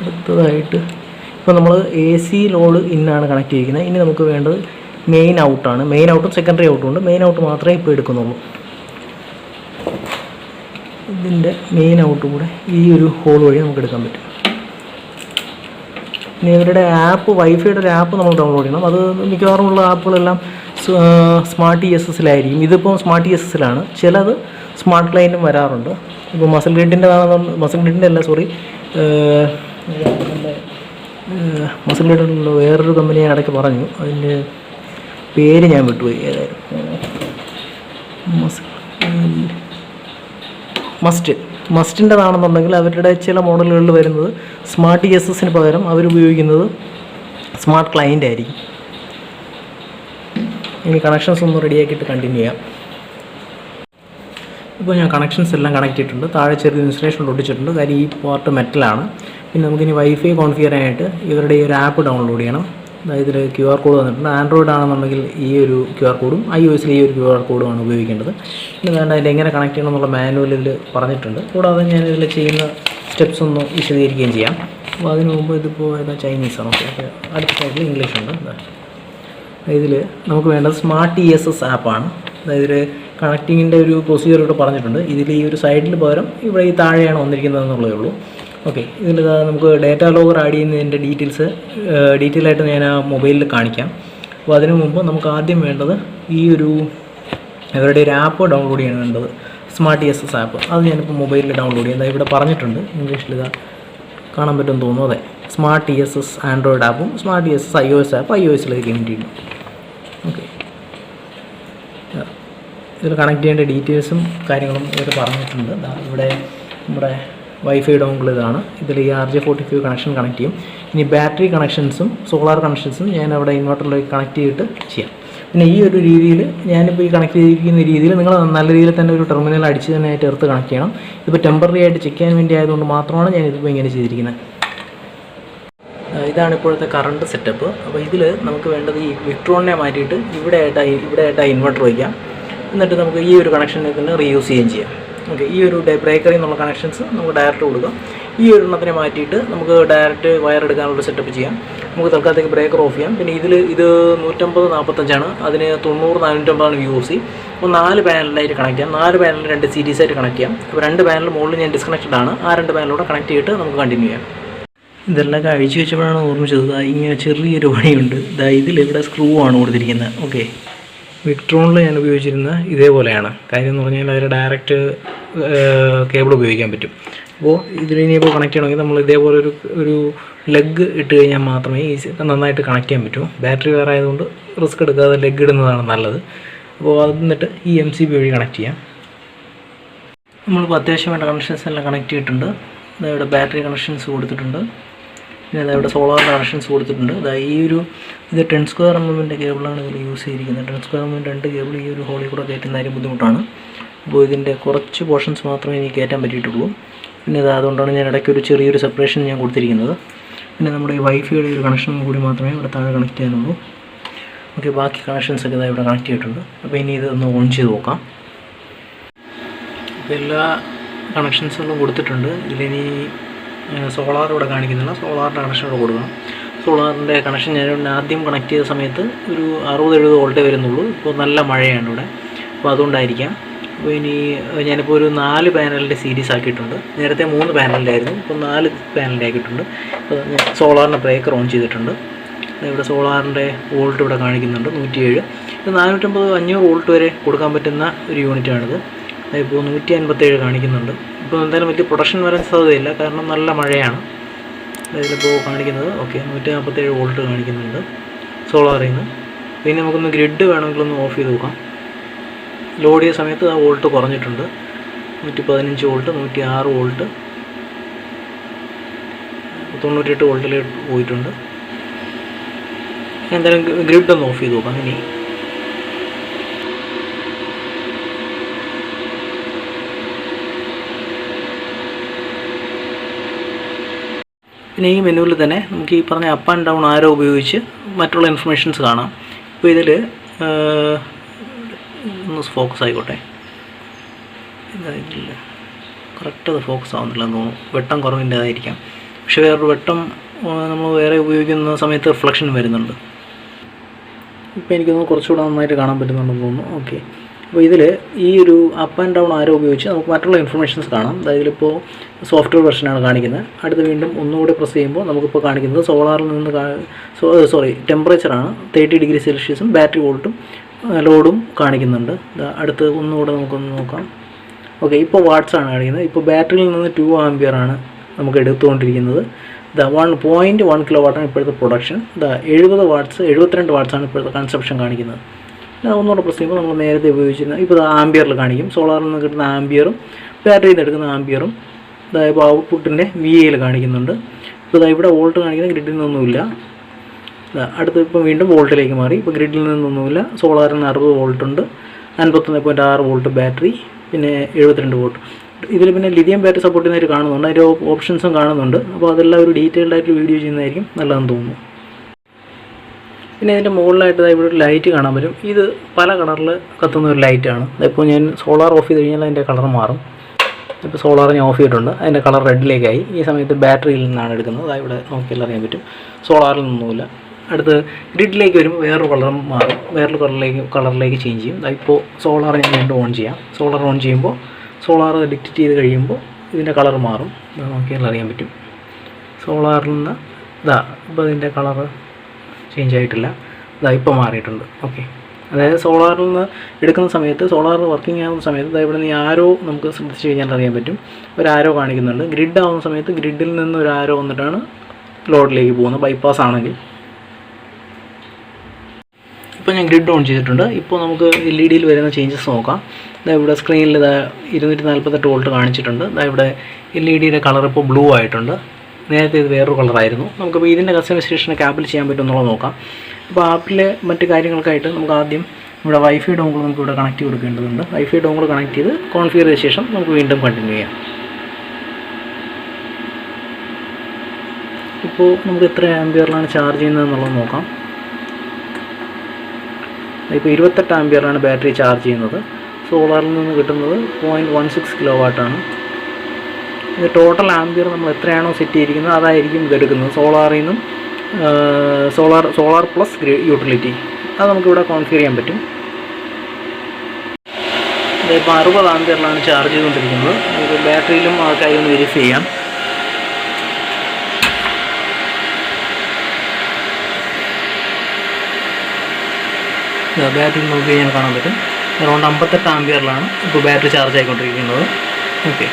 അടുത്തതായിട്ട് ഇപ്പോൾ നമ്മൾ AC ലോഡ് ഇന്നാണ് കണക്ട് ചെയ്തിരിക്കുന്നത്. ഇനി നമുക്ക് വേണ്ടത് മെയിൻ ഔട്ടാണ്. മെയിൻ ഔട്ടും സെക്കൻഡറി ഔട്ടും ഉണ്ട്. മെയിൻ ഔട്ട് മാത്രമേ ഇപ്പോൾ എടുക്കുന്നുള്ളൂ. ഇതിൻ്റെ മെയിൻ ഔട്ട് കൂടെ ഈ ഒരു ഹോൾ വഴി നമുക്ക് എടുക്കാൻ പറ്റും. ഇനി ഇവരുടെ ആപ്പ്, വൈഫൈയുടെ ഒരു ആപ്പ് നമ്മൾ ഡൗൺലോഡ് ചെയ്യണം. അത് മിക്കവാറും ഉള്ള ആപ്പുകളെല്ലാം സ്മാർട്ട് ESSലായിരിക്കും. ഇതിപ്പോൾ സ്മാർട്ട് ESSലാണ്. ചിലത് സ്മാർട്ട് ക്ലൈൻറ്റും വരാറുണ്ട്. ഇപ്പോൾ മസിൽ ഗ്രിഡിൻ്റെ അല്ല, സോറി, മസിൽ ഗ്രിഡിലുള്ള വേറൊരു കമ്പനി ഞാൻ ഇടയ്ക്ക് പറഞ്ഞു, അതിൻ്റെ പേര് ഞാൻ വിട്ടുപോയി. ഏതായിരുന്നു? മസ്റ്റിൻ്റെതാണെന്നുണ്ടെങ്കിൽ അവരുടെ ചില മോഡലുകളിൽ വരുന്നത് സ്മാർട്ട് ESSന് പകരം അവരുപയോഗിക്കുന്നത് സ്മാർട്ട് ക്ലൈൻ്റ് ആയിരിക്കും. ഇനി കണക്ഷൻസ് ഒന്ന് റെഡിയാക്കിയിട്ട് കണ്ടിന്യൂ ചെയ്യാം. ഇപ്പോൾ ഞാൻ കണക്ഷൻസ് എല്ലാം കണക്ട് ചെയ്തിട്ടുണ്ട്. താഴെ ചെറിയ ഇൻസുലേഷൻ ഒട്ടിച്ചിട്ടുണ്ട്. കാര്യം ഈ പോർട്ട് മെറ്റലാണ്. പിന്നെ നമുക്കിനി വൈഫൈ കോൺഫിഗർ ആയിട്ട് ഇവരുടെ ഈ ഒരു ആപ്പ് ഡൗൺലോഡ് ചെയ്യണം. അതായത് ഇതിൽ QR കോഡ് വന്നിട്ടുണ്ട്. ആൻഡ്രോയിഡ് ആണെന്നുണ്ടെങ്കിൽ ഈ ഒരു QR കോഡും iOSൽ ഈ ഒരു QR കോഡുമാണ് ഉപയോഗിക്കേണ്ടത്. പിന്നെ വേണ്ട അതിൽ എങ്ങനെ കണക്ട് ചെയ്യണം എന്നുള്ള മാനുവലിൽ പറഞ്ഞിട്ടുണ്ട്. കൂടാതെ ഞാൻ ഇതിൽ ചെയ്യുന്ന സ്റ്റെപ്സ് ഒന്ന് വിശദീകരിക്കുകയും ചെയ്യാം. അപ്പോൾ അതിന് മുമ്പ് ഇതിപ്പോൾ ഏതാ ചൈനീസാണ്. ഓക്കെ, അടുത്ത സൈഡിൽ ഇംഗ്ലീഷ് ഉണ്ട്. ഇതിൽ നമുക്ക് വേണ്ടത് സ്മാർട്ട് ESS ആപ്പാണ്. അതായത് കണക്റ്റിങ്ങിൻ്റെ ഒരു പ്രൊസീജിയർ ഇവിടെ പറഞ്ഞിട്ടുണ്ട്. ഇതിൽ ഈ ഒരു സൈഡിൽ പകരം ഇവിടെ ഈ താഴെയാണ് വന്നിരിക്കുന്നത് എന്നുള്ളതേ ഉള്ളൂ. ഓക്കെ, ഇതിൽ നമുക്ക് ഡാറ്റ ലോഗർ ആഡ് ചെയ്യുന്നതിൻ്റെ ഡീറ്റെയിൽ ആയിട്ട് ഞാൻ ആ മൊബൈലിൽ കാണിക്കാം. അപ്പോൾ അതിനു മുമ്പ് നമുക്ക് ആദ്യം വേണ്ടത് ഈ ഒരു ഇവരുടെ ഒരു ആപ്പ് ഡൗൺലോഡ് ചെയ്യണം വേണ്ടത്, സ്മാർട്ട് ESS ആപ്പ്. അത് ഞാനിപ്പോൾ മൊബൈലിൽ ഡൗൺലോഡ് ചെയ്യുന്നത് ഇവിടെ പറഞ്ഞിട്ടുണ്ട്. ഇംഗ്ലീഷിൽ ഇതാ കാണാൻ പറ്റുമെന്ന് തോന്നുന്നു. അതെ, സ്മാർട്ട് ESS ആൻഡ്രോയിഡ് ആപ്പും സ്മാർട്ട് ESS iOS ആപ്പ് iOSലേക്ക് വേണ്ടിയിട്ട്. ഓക്കെ, ഇതിൽ കണക്ട് ചെയ്യേണ്ട ഡീറ്റെയിൽസും കാര്യങ്ങളും ഇവർ പറഞ്ഞിട്ടുണ്ട്. ഇവിടെ നമ്മുടെ വൈഫൈ ഡോങ്കിൾ ഇതാണ്. ഇതിൽ ഈ RJ45 കണക്ഷൻ കണക്ട് ചെയ്യും. ഇനി ബാറ്ററി കണക്ഷൻസും സോളാർ കണക്ഷൻസും ഞാൻ അവിടെ ഇൻവെർട്ടറിലേക്ക് കണക്ട് ചെയ്തിട്ട് ചെയ്യാം. പിന്നെ ഈ ഒരു രീതിയിൽ ഞാനിപ്പോൾ ഈ കണക്ട് ചെയ്തിരിക്കുന്ന രീതിയിൽ നിങ്ങൾ നല്ല രീതിയിൽ തന്നെ ഒരു ടെർമിനൽ അടിച്ച് തന്നെ ആയിട്ട് എർത്ത് കണക്ട് ചെയ്യണം. ഇതിപ്പോൾ ടെമ്പററി ആയിട്ട് ചെക്ക് ചെയ്യാൻ വേണ്ടി ആയതുകൊണ്ട് മാത്രമാണ് ഞാൻ ഇതിപ്പോൾ ഇങ്ങനെ ചെയ്തിരിക്കുന്നത്. ഇതാണ് ഇപ്പോഴത്തെ കറണ്ട് സെറ്റപ്പ്. അപ്പോൾ ഇതിൽ നമുക്ക് വേണ്ടത് ഈ വിക്ട്രോണിനെ മാറ്റിയിട്ട് ഇവിടെ ആയിട്ട് ഇൻവെർട്ടർ വയ്ക്കാം. എന്നിട്ട് നമുക്ക് ഈ ഒരു കണക്ഷനെ തന്നെ റീയൂസ് ചെയ്യുകയും ചെയ്യാം. ഓക്കെ, ഈ ഒരു ബ്രേക്കറിൽ നിന്നുള്ള കണക്ഷൻസ് നമുക്ക് ഡയറക്റ്റ് കൊടുക്കാം. ഈ ഒരു എണ്ണത്തിനെ മാറ്റിയിട്ട് നമുക്ക് ഡയറക്റ്റ് വയർ എടുക്കാനുള്ള സെറ്റപ്പ് ചെയ്യാം. നമുക്ക് തൽക്കാലത്തേക്ക് ബ്രേക്കർ ഓഫ് ചെയ്യാം. പിന്നെ ഇത് 150/45 അതിന് 90/450 VOC. അപ്പോൾ 4 പാനലിലായിട്ട് കണക്ട് ചെയ്യാം. 4 പാനൽ 2 സീരീസ് ആയിട്ട് കണക്ട് ചെയ്യാം. അപ്പോൾ 2 പാനൽ മുകളിൽ ഞാൻ ഡിസ്കണക്റ്റഡ് ആണ്. ആ 2 പാനലൂടെ കണക്ട് ചെയ്തിട്ട് നമുക്ക് കണ്ടിന്യൂ ചെയ്യാം. ഇതെല്ലാം കഴിച്ച് വെച്ചപ്പോഴാണ് ഓർമ്മിച്ചത്. ഇങ്ങനെ ചെറിയൊരു പണിയുണ്ട്. ഇതിലിവിടെ സ്ക്രൂ ആണ് കൊടുത്തിരിക്കുന്നത്. ഓക്കെ, വിക്ട്രോണിൽ ഞാൻ ഉപയോഗിച്ചിരുന്ന ഇതേപോലെയാണ്. കാര്യം എന്ന് പറഞ്ഞാൽ അതിൽ ഡയറക്റ്റ് കേബിൾ ഉപയോഗിക്കാൻ പറ്റും. അപ്പോൾ ഇതിനിപ്പോൾ കണക്ട് ചെയ്യണമെങ്കിൽ നമ്മൾ ഇതേപോലെ ഒരു ലെഗ് ഇട്ട് കഴിഞ്ഞാൽ മാത്രമേ നന്നായിട്ട് കണക്ട് ചെയ്യാൻ പറ്റൂ. ബാറ്ററി വേറെ ആയതുകൊണ്ട് റിസ്ക് എടുക്കാതെ ലെഗ് ഇടുന്നതാണ് നല്ലത്. അപ്പോൾ അത് എന്നിട്ട് ഈ MCB വഴി കണക്ട് ചെയ്യാം. നമ്മളിപ്പോൾ അത്യാവശ്യം വേണ്ട കണക്ഷൻസ് എല്ലാം കണക്ട് ചെയ്തിട്ടുണ്ട്. ഇവിടെ ബാറ്ററി കണക്ഷൻസ് കൊടുത്തിട്ടുണ്ട്. പിന്നെ അതവിടെ സോളാറിൻ്റെ കണക്ഷൻസ് കൊടുത്തിട്ടുണ്ട്. ഇത് 10 സ്ക്വയർ mm കേബിളാണ് ഇതിൽ യൂസ് ചെയ്തിരിക്കുന്നത്. 10 സ്ക്വയർ mm 2 കേബിൾ ഈ ഒരു ഹോളിൽ കൂടെ കയറ്റുന്ന കാര്യം ബുദ്ധിമുട്ടാണ്. അപ്പോൾ ഇതിൻ്റെ കുറച്ച് പോർഷൻസ് മാത്രമേ എനിക്ക് കയറ്റാൻ പറ്റിയിട്ടുള്ളൂ. പിന്നെ അതുകൊണ്ടാണ് ഞാൻ ഇടയ്ക്ക് ഒരു ചെറിയൊരു സെപ്പറേഷൻ ഞാൻ കൊടുത്തിരിക്കുന്നത്. പിന്നെ നമ്മുടെ ഈ വൈഫൈയുടെ ഒരു കണക്ഷൻ കൂടി മാത്രമേ ഇവിടെ താഴെ കണക്ട് ചെയ്യാനുള്ളൂ. ഓക്കെ, ബാക്കി കണക്ഷൻസൊക്കെ ഇവിടെ കണക്ട് ചെയ്തിട്ടുണ്ട്. അപ്പോൾ ഇനി ഇതൊന്ന് ഓൺ ചെയ്ത് നോക്കാം. അപ്പോൾ എല്ലാ കണക്ഷൻസുകളും കൊടുത്തിട്ടുണ്ട്. ഇതിലിനി സോളാർ ഇവിടെ കാണിക്കുന്നില്ല. സോളാറിൻ്റെ കണക്ഷൻ ഇവിടെ കൊടുക്കണം. സോളാറിൻ്റെ കണക്ഷൻ ഞാൻ ആദ്യം കണക്ട് ചെയ്ത സമയത്ത് ഒരു 60-70 വോൾട്ടേ വരുന്നുള്ളൂ. ഇപ്പോൾ നല്ല മഴയാണ് ഇവിടെ. അപ്പോൾ അതുകൊണ്ടായിരിക്കാം. അപ്പോൾ ഇനി ഞാനിപ്പോൾ ഒരു 4 പാനലിൻ്റെ സീരീസ് ആക്കിയിട്ടുണ്ട്. നേരത്തെ 3 പാനലിൻ്റെ ആയിരുന്നു. ഇപ്പോൾ 4 പാനലിൻ്റെ ആക്കിയിട്ടുണ്ട്. അപ്പോൾ ഞാൻ സോളാറിൻ്റെ ബ്രേക്കർ ഓൺ ചെയ്തിട്ടുണ്ട്. ഇവിടെ സോളാറിൻ്റെ വോൾട്ട് ഇവിടെ കാണിക്കുന്നുണ്ട് 107. ഇത് 450-500 വോൾട്ട് വരെ കൊടുക്കാൻ പറ്റുന്ന ഒരു യൂണിറ്റാണിത്. ഇപ്പോൾ 157 കാണിക്കുന്നുണ്ട്. ഇപ്പോൾ എന്തായാലും വലിയ പ്രൊഡക്ഷൻ വരാൻ സാധ്യതയില്ല, കാരണം നല്ല മഴയാണ്. ഇതിലിപ്പോൾ കാണിക്കുന്നത് 147 വോൾട്ട് കാണിക്കുന്നുണ്ട് സോളാറിൽ നിന്ന്. പിന്നെ നമുക്കൊന്ന് ഗ്രിഡ് വേണമെങ്കിലൊന്ന് ഓഫ് ചെയ്ത് നോക്കാം. ലോഡ് ചെയ്ത സമയത്ത് ആ വോൾട്ട് കുറഞ്ഞിട്ടുണ്ട്. 115 വോൾട്ട്, 106 വോൾട്ട്, 98 വോൾട്ടിലേക്ക് പോയിട്ടുണ്ട്. എന്തായാലും ഗ്രിഡ് ഒന്ന് ഓഫ് ചെയ്ത് നോക്കാം. പിന്നെ ഈ മെനുവിൽ തന്നെ നമുക്ക് ഈ പറഞ്ഞ അപ്പ് ആൻഡ് ഡൗൺ ആരോ ഉപയോഗിച്ച് മറ്റുള്ള ഇൻഫർമേഷൻസ് കാണാം. ഇപ്പോൾ ഇതിൽ ഒന്ന് ഫോക്കസ് ആയിക്കോട്ടെ. ഇതായിട്ടില്ല, കറക്റ്റ് അത് ഫോക്കസ് ആവുന്നില്ല എന്ന് തോന്നുന്നു. വെട്ടം കുറവിൻ്റെതായിരിക്കാം. പക്ഷേ വേറൊരു വെട്ടം നമ്മൾ വേറെ ഉപയോഗിക്കുന്ന സമയത്ത് റിഫ്ലക്ഷൻ വരുന്നുണ്ട്. ഇപ്പോൾ എനിക്കൊന്ന് കുറച്ചുകൂടെ നന്നായിട്ട് കാണാൻ പറ്റുന്നുണ്ടെന്ന് തോന്നുന്നു. ഓക്കെ, അപ്പോൾ ഇതിൽ ഈ ഒരു അപ്പ് ആൻഡ് ഡൗൺ ആരോ ഉപയോഗിച്ച് നമുക്ക് മറ്റുള്ള ഇൻഫർമേഷൻസ് കാണാം. അതായത് ഇതിലിപ്പോൾ സോഫ്റ്റ്വെയർ വെർഷനാണ് കാണിക്കുന്നത്. അടുത്ത് വീണ്ടും ഒന്നുകൂടി പ്രസ് ചെയ്യുമ്പോൾ നമുക്കിപ്പോൾ കാണിക്കുന്നത് സോളാറിൽ നിന്ന് ടെമ്പറേച്ചറാണ് 30 ഡിഗ്രി സെൽഷ്യസും ബാറ്ററി വോൾട്ടും ലോഡും കാണിക്കുന്നുണ്ട്. അടുത്ത് ഒന്നുകൂടെ നമുക്കൊന്ന് നോക്കാം. ഓക്കെ, ഇപ്പോൾ വാട്ട്സാണ് കാണിക്കുന്നത്. ഇപ്പോൾ ബാറ്ററിയിൽ നിന്ന് 2 ആമ്പിയറാണ് നമുക്ക് എടുത്തുകൊണ്ടിരിക്കുന്നത്. 1.1 കിലോ വാട്ടാണ് ഇപ്പോഴത്തെ പ്രൊഡക്ഷൻ. 70 വാട്ട്സ് 72 വാട്ട്സാണ് ഇപ്പോഴത്തെ കൺസപ്ഷൻ കാണിക്കുന്നത്. ഒന്നുകൂടെ പ്രസ് ചെയ്യുമ്പോൾ നമ്മൾ നേരത്തെ ഉപയോഗിച്ചിരുന്ന ഇപ്പോൾ ആംബിയറിൽ കാണിക്കും. സോളാറിൽ നിന്ന് കിട്ടുന്ന ആംബിയറും ബാറ്ററിയിൽ നിന്ന് എടുക്കുന്ന ആംബിയറും ഇപ്പോൾ ഔട്ട്പുട്ടിൻ്റെ VAയിൽ കാണിക്കുന്നുണ്ട്. ഇപ്പോൾ ഇവിടെ വോൾട്ട് കാണിക്കുന്ന ഗ്രിഡിൽ നിന്നൊന്നുമില്ല. അടുത്ത് ഇപ്പോൾ വീണ്ടും വോൾട്ടിലേക്ക് മാറി. ഇപ്പോൾ ഗ്രിഡിൽ നിന്നൊന്നുമില്ല. സോളാറിൽ നിന്ന് 60 വോൾട്ട് ഉണ്ട്, 51.6 വോൾട്ട് ബാറ്ററി, പിന്നെ 72 വോൾട്ട്. ഇതിൽ പിന്നെ ലിഥിയം ബാറ്ററി സപ്പോർട്ട് ചെയ്യുന്നതായിട്ട് കാണുന്നുണ്ട്. അതിൻ്റെ ഓപ്ഷൻസും കാണുന്നുണ്ട്. അപ്പോൾ അതെല്ലാം ഒരു ഡീറ്റെയിൽഡ് ആയിട്ട് വീഡിയോ ചെയ്യുന്നതായിരിക്കും നല്ലതെന്ന് തോന്നുന്നു. പിന്നെ ഇതിൻ്റെ മുകളിലായിട്ട് ഇവിടെ ഒരു ലൈറ്റ് കാണാൻ പറ്റും. ഇത് പല കളറിൽ കത്തുന്ന ഒരു ലൈറ്റാണ്. അതിപ്പോൾ ഞാൻ സോളാർ ഓഫ് ചെയ്ത് കഴിഞ്ഞാൽ അതിൻ്റെ കളർ മാറും. ഇപ്പോൾ സോളാർ ഞാൻ ഓഫ് ചെയ്തിട്ടുണ്ട്. അതിൻ്റെ കളർ റെഡിലേക്കായി. ഈ സമയത്ത് ബാറ്ററിയിൽ നിന്നാണ് എടുക്കുന്നത്. ഇവിടെ നോക്കിയാൽ അറിയാൻ പറ്റും. സോളാറിൽ നിന്നൊന്നുമില്ല. അടുത്ത് ഗ്രിഡിലേക്ക് വരുമ്പോൾ വേറൊരു കളറും മാറും. വേറൊരു കളറിലേക്ക് ചേഞ്ച് ചെയ്യും. ഇപ്പോൾ സോളാർ ഞാൻ വീണ്ടും ഓൺ ചെയ്യാം. സോളാർ ഓൺ ചെയ്യുമ്പോൾ സോളാർ ഡിറ്റക്റ്റ് ചെയ്ത് കഴിയുമ്പോൾ ഇതിൻ്റെ കളർ മാറും. നോക്കിയാൽ അറിയാൻ പറ്റും. സോളാറിൽ നിന്ന് ഇപ്പോൾ ഇതിൻ്റെ കളറ് ചേഞ്ച് ആയിട്ടില്ല. ഇപ്പോൾ മാറിയിട്ടുണ്ട്. ഓക്കെ, അതായത് സോളാറിൽ നിന്ന് എടുക്കുന്ന സമയത്ത്, സോളാർ വർക്കിംഗ് ആവുന്ന സമയത്ത് ഇവിടെ നിന്ന് ആരോ നമുക്ക് ശ്രദ്ധിച്ച് കഴിഞ്ഞാൽ അറിയാൻ പറ്റും. ഒരു ആരോ കാണിക്കുന്നുണ്ട്. ഗ്രിഡ് ആവുന്ന സമയത്ത് ഗ്രിഡിൽ നിന്ന് ഒരു ആരോ വന്നിട്ടാണ് ലോഡിലേക്ക് പോകുന്നത്, ബൈപ്പാസ് ആണെങ്കിൽ. ഇപ്പോൾ ഇപ്പോൾ ഞാൻ ഗ്രിഡ് ഓൺ ചെയ്തിട്ടുണ്ട്. ഇപ്പോൾ നമുക്ക് LED വരുന്ന ചേഞ്ചസ് നോക്കാം. ഇവിടെ സ്ക്രീനിൽ 248 വോൾട്ട് കാണിച്ചിട്ടുണ്ട്. ഇവിടെ LED കളർ ഇപ്പോൾ ബ്ലൂ ആയിട്ടുണ്ട്. നേരത്തെ ഇത് വേറൊരു കളറായിരുന്നു. നമുക്കിപ്പോൾ ഇതിൻ്റെ കസ്റ്റമൈസേഷനൊക്കെ ആപ്പിൽ ചെയ്യാൻ പറ്റുമെന്നുള്ളത് നോക്കാം. അപ്പോൾ ആപ്പിലെ മറ്റ് കാര്യങ്ങൾക്കായിട്ട് നമുക്ക് ആദ്യം ഇവിടെ വൈഫൈ ഡോങ്കിൾ നമുക്ക് ഇവിടെ കണക്ട് ചെയ്ത് കൊടുക്കേണ്ടതുണ്ട്. വൈഫൈ ഡോങ്കിൾ കണക്ട് ചെയ്ത് കോൺഫിഗർ ചെയ്ത ശേഷം നമുക്ക് വീണ്ടും കണ്ടിന്യൂ ചെയ്യാം. ഇപ്പോൾ നമുക്ക് എത്ര ആംപിയറിലാണ് ചാർജ് ചെയ്യുന്നതെന്നുള്ളത് നോക്കാം. ഇപ്പോൾ 28 ആംപിയറാണ് ബാറ്ററി ചാർജ് ചെയ്യുന്നത്. സോളാറിൽ നിന്ന് കിട്ടുന്നത് 0.16 കിലോ വാട്ടാണ്. ഇത് ടോട്ടൽ ആംപിയർ നമ്മൾ എത്രയാണോ സെറ്റ് ചെയ്തിരിക്കുന്നത് അതായിരിക്കും ഇതെടുക്കുന്നത്. സോളാറിൽ നിന്നും സോളാർ പ്ലസ് യൂട്ടിലിറ്റി അത് നമുക്കിവിടെ കോൺഫിഗർ ചെയ്യാൻ പറ്റും. ഇപ്പോൾ 60 ആംപിയറിലാണ് ചാർജ് ചെയ്തുകൊണ്ടിരിക്കുന്നത്. നമുക്ക് ബാറ്ററിയിലും ആ കാര്യം ഒന്ന് വെരിഫൈ ചെയ്യാം. ബാറ്ററി നോക്കി കഴിഞ്ഞാൽ കാണാൻ പറ്റും. അറൗണ്ട് 58 ആംപിയറിലാണ് ഇപ്പോൾ ബാറ്ററി ചാർജ് ആയിക്കൊണ്ടിരിക്കുന്നത്. ഓക്കെ,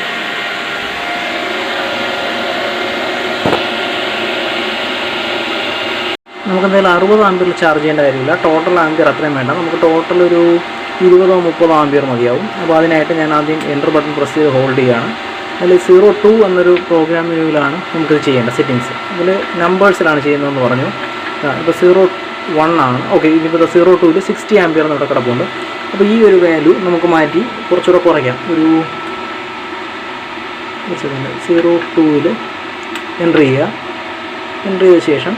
നമുക്കെന്തായാലും 60 ആംപിയറിൽ ചാർജ് ചെയ്യേണ്ട കാര്യമില്ല. ടോട്ടൽ ആംപിയർ അത്രയും വേണ്ട. നമുക്ക് ടോട്ടൽ ഒരു 20-30 ആംപിയർ മതിയാവും. അപ്പോൾ അതിനായിട്ട് ഞാൻ ആദ്യം എൻ്റർ ബട്ടൺ പ്രസ് ചെയ്ത് ഹോൾഡ് ചെയ്യുകയാണ്. അതിൽ 02 എന്നൊരു പ്രോഗ്രാം മെനുവിലാണ് നമുക്കിത് ചെയ്യേണ്ട സെറ്റിങ്സ്. ഇതിൽ നമ്പേഴ്സിലാണ് ചെയ്യുന്നതെന്ന് പറഞ്ഞു. ഇപ്പോൾ 01 ആണ്. ഓക്കെ, ഇതിപ്പോൾ 02ൽ 60 ആംപിയർ നമ്മുടെ കിടപ്പുണ്ട്. അപ്പോൾ ഈ ഒരു വാല്യൂ നമുക്ക് മാറ്റി കുറച്ചുകൂടെ കുറയ്ക്കാം. ഒരു 02ൽ എൻ്റർ ചെയ്യുക. എൻ്റർ ചെയ്ത ശേഷം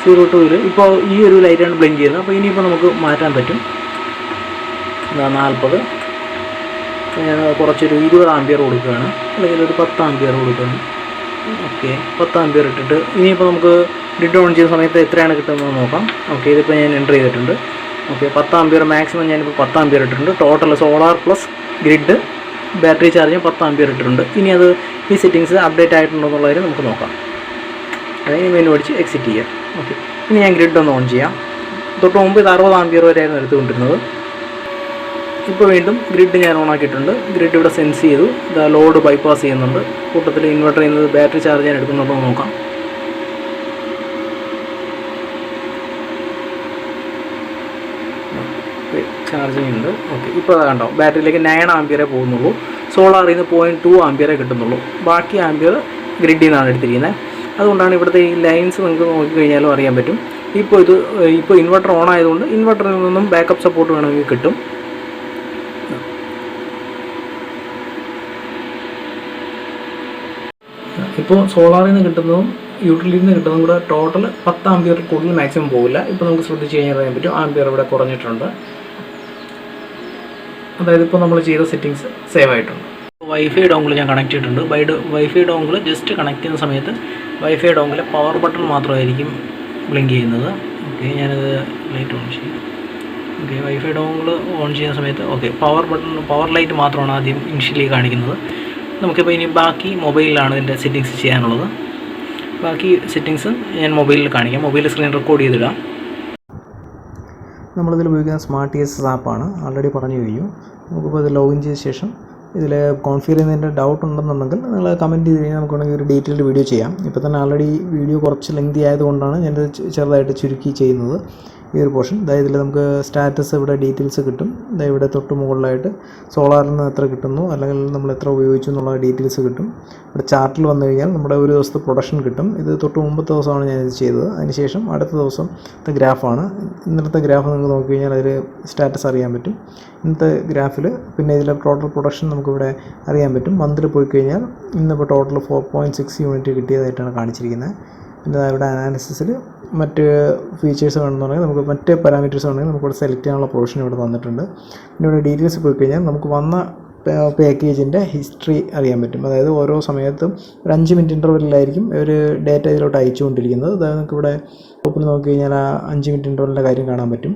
02ൽ ഇപ്പോൾ ഈ ഒരു ലൈറ്റാണ് ബ്ലിങ്ക് ചെയ്യുന്നത്. അപ്പോൾ ഇനിയിപ്പോൾ നമുക്ക് മാറ്റാൻ പറ്റും. 40 ഞാൻ കുറച്ചൊരു 20 ആംപിയർ കൊടുക്കുകയാണ്, അല്ലെങ്കിൽ ഒരു 10 ആംപിയർ കൊടുക്കുകയാണ്. ഓക്കെ, 10 ആംപിയർ ഇട്ടിട്ട് ഇനിയിപ്പോൾ നമുക്ക് ഗ്രിഡ് ഓൺ ചെയ്യുന്ന സമയത്ത് എത്രയാണ് കിട്ടുന്നത് നോക്കാം. ഓക്കെ, ഇതിപ്പോൾ ഞാൻ എൻ്റർ ചെയ്തിട്ടുണ്ട്. ഓക്കെ, 10 ആംപിയർ മാക്സിമം ഞാനിപ്പോൾ 10 ആംപിയർ ഇട്ടിട്ടുണ്ട്. Total solar plus grid battery charging 10 ampere ഇട്ടിട്ടുണ്ട്. ഇനി അത് ഈ സെറ്റിങ്സ് അപ്ഡേറ്റ് ആയിട്ടുണ്ടോ എന്നുള്ളതിന് നമുക്ക് നോക്കാം. അതിന് മെനു അടിച്ച് എക്സിറ്റ് ചെയ്യാം. ഓക്കെ, ഇനി ഞാൻ ഗ്രിഡ് ഒന്ന് ഓൺ ചെയ്യാം. തൊട്ട് മുമ്പ് ഇത് 60 ആംപിയർ വരെയായിരുന്നു എടുത്തുകൊണ്ടിരുന്നത്. ഇപ്പോൾ വീണ്ടും ഗ്രിഡ് ഞാൻ ഓൺ ആക്കിയിട്ടുണ്ട്. ഗ്രിഡ് ഇവിടെ സെൻസ് ചെയ്തു. ഇതാ ലോഡ് ബൈപ്പാസ് ചെയ്യുന്നുണ്ട്. കൂട്ടത്തിൽ ഇൻവെർട്ടറിൽ നിന്ന് ബാറ്ററി ചാർജ് ചെയ്യാൻ എടുക്കുന്നുണ്ടോ എന്ന് നോക്കാം. ചാർജിങ് ഉണ്ട്. ഓക്കെ, ഇപ്പോൾ അത് കണ്ടോ ബാറ്ററിയിലേക്ക് 9 ആംപിയറേ പോകുന്നുള്ളൂ. സോളാറിൽ നിന്ന് 0.2 ആംപിയറേ കിട്ടുന്നുള്ളൂ. ബാക്കി ആംപിയർ ഗ്രിഡിൽ നിന്നാണ് എടുത്തിരിക്കുന്നത്. അതുകൊണ്ടാണ് ഇവിടുത്തെ ഈ ലൈൻസ് നിങ്ങൾക്ക് നോക്കിക്കഴിഞ്ഞാലും അറിയാൻ പറ്റും. ഇപ്പോൾ ഇൻവെർട്ടർ ഓൺ ആയതുകൊണ്ട് ഇൻവെർട്ടറിൽ നിന്നും ബാക്കപ്പ് സപ്പോർട്ട് വേണമെങ്കിൽ കിട്ടും. ഇപ്പോൾ സോളാറിൽ നിന്ന് കിട്ടുന്നതും യൂട്ടിലിറ്റിയിൽ നിന്ന് കിട്ടുന്നതും കൂടെ ടോട്ടൽ 10 ആംപിയർ കൂടുതൽ മാക്സിമം പോകില്ല. ഇപ്പോൾ നമുക്ക് ശ്രദ്ധിച്ച് കഴിഞ്ഞാൽ അറിയാൻ പറ്റും ആംപിയർ ഇവിടെ കുറഞ്ഞിട്ടുണ്ട്. അതായത് ഇപ്പോൾ നമ്മൾ ചെയ്ത സെറ്റിങ്സ് സേവ് ആയിട്ടുണ്ട്. വൈഫൈ ഡോങ്കിൾ ഞാൻ കണക്ട് ചെയ്തിട്ടുണ്ട്. വൈഫൈ ഡോങ്കിൾ ജസ്റ്റ് കണക്ട് ചെയ്യുന്ന സമയത്ത് വൈഫൈ ഡോങ്കിൾ പവർ ബട്ടൺ മാത്രമായിരിക്കും ബ്ലിങ്ക് ചെയ്യുന്നത്. ഓക്കെ, ഞാനത് ലൈറ്റ് ഓൺ ചെയ്യും. ഓക്കെ, വൈഫൈ ഡോങ്കിൾ ഓൺ ചെയ്യുന്ന സമയത്ത് ഓക്കെ പവർ ലൈറ്റ് മാത്രമാണ് ആദ്യം ഇനിഷ്യലി കാണിക്കുന്നത്. നമുക്കിപ്പോൾ ഇനി ബാക്കി മൊബൈലിലാണ് ഇതിൻ്റെ സെറ്റിങ്സ് ചെയ്യാനുള്ളത്. ബാക്കി സെറ്റിങ്സ് ഞാൻ മൊബൈലിൽ കാണിക്കാം. മൊബൈൽ സ്ക്രീൻ റെക്കോർഡ് ചെയ്തിടാം. നമ്മളിതിൽ ഉപയോഗിക്കുന്ന സ്മാർട്ട് TSS ആപ്പാണ്. ആൾറെഡി പറഞ്ഞു കഴിഞ്ഞു. നമുക്കിപ്പോൾ ഇത് ലോഗിൻ ചെയ്ത ശേഷം ഇതിൽ കോൺഫിഗർ ചെയ്യുന്നതിൻ്റെ ഡൗട്ട് ഉണ്ടെന്നുണ്ടെങ്കിൽ നിങ്ങൾ കമൻറ്റ് ചെയ്ത് കഴിഞ്ഞാൽ നമുക്ക് ഒരു ഡീറ്റെയിൽഡ് വീഡിയോ ചെയ്യാം. ഇപ്പോൾ തന്നെ ആൾറെഡി വീഡിയോ കുറച്ച് ലെങ്തി ആയതുകൊണ്ടാണ് ഞാനിത് ചെറുതായിട്ട് ചുരുക്കി ചെയ്യുന്നത്. ഈ ഒരു പോർഷൻ അതായത് ഇതിൽ നമുക്ക് സ്റ്റാറ്റസ് ഇവിടെ ഡീറ്റെയിൽസ് കിട്ടും. ഇവിടെ തൊട്ട് മുകളിലായിട്ട് സോളാറിൽ നിന്ന് എത്ര കിട്ടുന്നു അല്ലെങ്കിൽ നമ്മൾ എത്ര ഉപയോഗിച്ചു എന്നുള്ള ഡീറ്റെയിൽസ് കിട്ടും. ഇവിടെ ചാർട്ടിൽ വന്നു കഴിഞ്ഞാൽ നമ്മുടെ ഒരു ദിവസത്തെ പ്രൊഡക്ഷൻ കിട്ടും. ഇത് തൊട്ട് മുമ്പത്തെ ദിവസമാണ് ഞാനിത് ചെയ്തത്. അതിനുശേഷം അടുത്ത ദിവസത്തെ ഗ്രാഫാണ്. ഇന്നത്തെ ഗ്രാഫ് നിങ്ങൾക്ക് നോക്കി കഴിഞ്ഞാൽ അതിൽ സ്റ്റാറ്റസ് അറിയാൻ പറ്റും. ഇന്നത്തെ ഗ്രാഫിൽ പിന്നെ ഇതിലെ ടോട്ടൽ പ്രൊഡക്ഷൻ നമുക്കിവിടെ അറിയാൻ പറ്റും. മന്തിൽ പോയി കഴിഞ്ഞാൽ ഇന്നിപ്പോൾ ടോട്ടൽ 4.6 യൂണിറ്റ് കിട്ടിയതായിട്ടാണ് കാണിച്ചിരിക്കുന്നത്. പിന്നെ ഇവിടെ അനാലിസിസിൽ മറ്റ് ഫീച്ചേഴ്സ് വേണമെന്നുണ്ടെങ്കിൽ നമുക്ക് മറ്റ് പാരാമീറ്റേഴ്സ് വേണമെങ്കിൽ നമുക്കിവിടെ സെലക്ട് ചെയ്യാനുള്ള പ്രൊവിഷൻ ഇവിടെ തന്നിട്ടുണ്ട്. പിന്നെ ഇവിടെ ഡീറ്റെയിൽസ് പോയി കഴിഞ്ഞാൽ നമുക്ക് വന്ന പാക്കേജിൻ്റെ ഹിസ്റ്ററി അറിയാൻ പറ്റും. അതായത് ഓരോ സമയത്തും ഒരു 5 മിനിറ്റ് ഇൻ്റർവെല്ലിലായിരിക്കും ഒരു ഡേറ്റ ഇതിലോട്ട് അയച്ചുകൊണ്ടിരിക്കുന്നത്. അതായത് നമുക്കിവിടെ ടോപ്പിൽ നോക്കി കഴിഞ്ഞാൽ ആ 5 മിനിറ്റ് ഇൻ്റർവെല്ലിൻ്റെ കാര്യം കാണാൻ പറ്റും.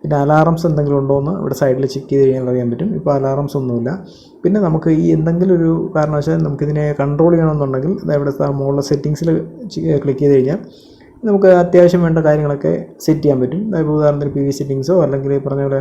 പിന്നെ അലാറംസ് എന്തെങ്കിലും ഉണ്ടോ എന്ന് ഇവിടെ സൈഡിൽ ചെക്ക് ചെയ്ത് കഴിഞ്ഞാൽ അറിയാൻ പറ്റും. ഇപ്പോൾ അലാറംസ് ഒന്നുമില്ല. പിന്നെ നമുക്ക് ഈ എന്തെങ്കിലും ഒരു കാരണവശാൽ നമുക്കിതിനെ കൺട്രോൾ ചെയ്യണമെന്നുണ്ടെങ്കിൽ ഇവിടെ മുകളിലെ സെറ്റിങ്സിൽ ക്ലിക്ക് ചെയ്ത് കഴിഞ്ഞാൽ നമുക്ക് അത്യാവശ്യം വേണ്ട കാര്യങ്ങളൊക്കെ സെറ്റ് ചെയ്യാൻ പറ്റും. ഇപ്പോൾ ഉദാഹരണത്തിന് PV സെറ്റിങ്സോ അല്ലെങ്കിൽ ഈ പറഞ്ഞ പോലെ